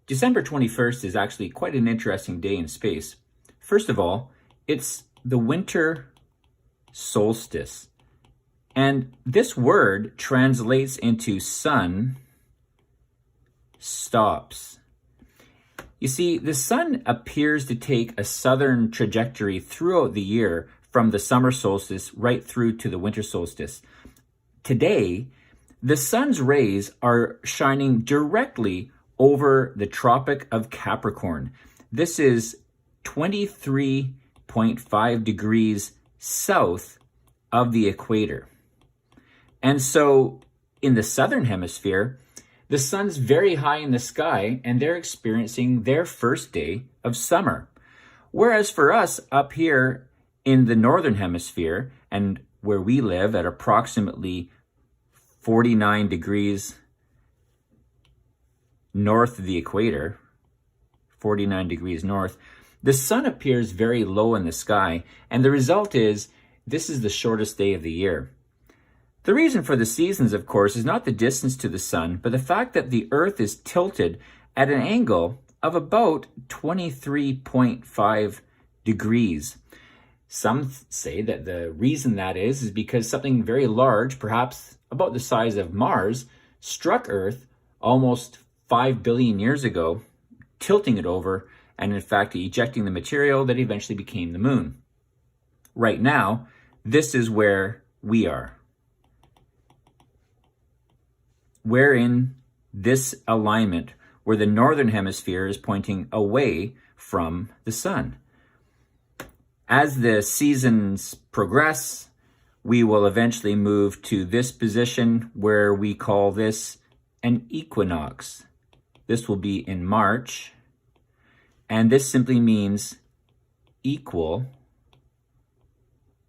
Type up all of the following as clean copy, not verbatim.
December 21st is actually quite an interesting day in space. First of all, it's the winter solstice. And this word translates into sun stops. You see, the sun appears to take a southern trajectory throughout the year from the summer solstice right through to the winter solstice. Today, the sun's rays are shining directly over the Tropic of Capricorn. This is 23.5 degrees south of the equator. And so in the southern hemisphere, the sun's very high in the sky and they're experiencing their first day of summer. Whereas for us up here in the northern hemisphere, and where we live at approximately 49 degrees north of the equator, 49 degrees north, the sun appears very low in the sky, and the result is this is the shortest day of the year. The reason for the seasons, of course, is not the distance to the sun, but the fact that the Earth is tilted at an angle of about 23.5 degrees. Some say that the reason that is because something very large, perhaps about the size of Mars, struck Earth almost 5 billion years ago, tilting it over and in fact ejecting the material that eventually became the moon. Right now, this is where we are. We're in this alignment where the northern hemisphere is pointing away from the sun. As the seasons progress, we will eventually move to this position where we call this an equinox. This will be in March, and this simply means equal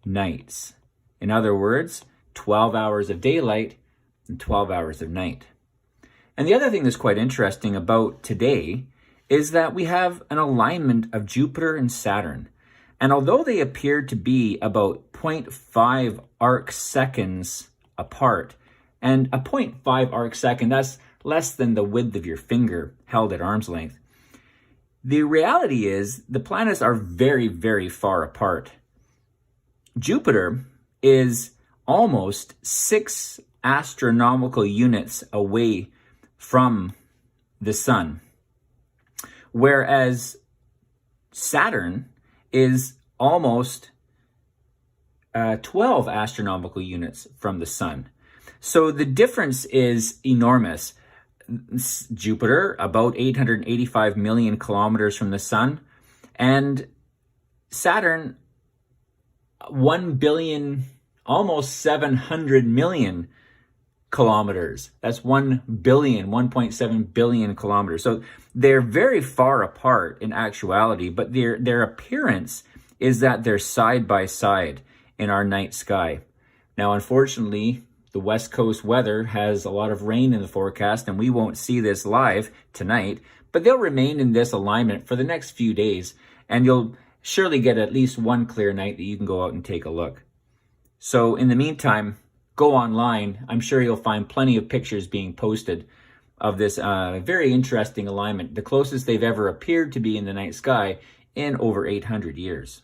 nights. In other words, 12 hours of daylight and 12 hours of night. And the other thing that's quite interesting about today is that we have an alignment of Jupiter and Saturn. And although they appear to be about 0.5 arc seconds apart, and a 0.5 arc second, that's less than the width of your finger held at arm's length. The reality is the planets are very, very far apart. Jupiter is almost 6 astronomical units away from the sun, whereas Saturn is almost 12 astronomical units from the sun. So the difference is enormous. Jupiter, about 885 million kilometers from the sun, and Saturn, 1 billion, almost 700 million kilometers. That's 1 billion, 1.7 billion kilometers. So they're very far apart in actuality, but their appearance is that they're side by side in our night sky. Now, unfortunately, the West Coast weather has a lot of rain in the forecast, and we won't see this live tonight, but they'll remain in this alignment for the next few days, and you'll surely get at least one clear night that you can go out and take a look. So in the meantime, go online. I'm sure you'll find plenty of pictures being posted of this very interesting alignment, the closest they've ever appeared to be in the night sky in over 800 years.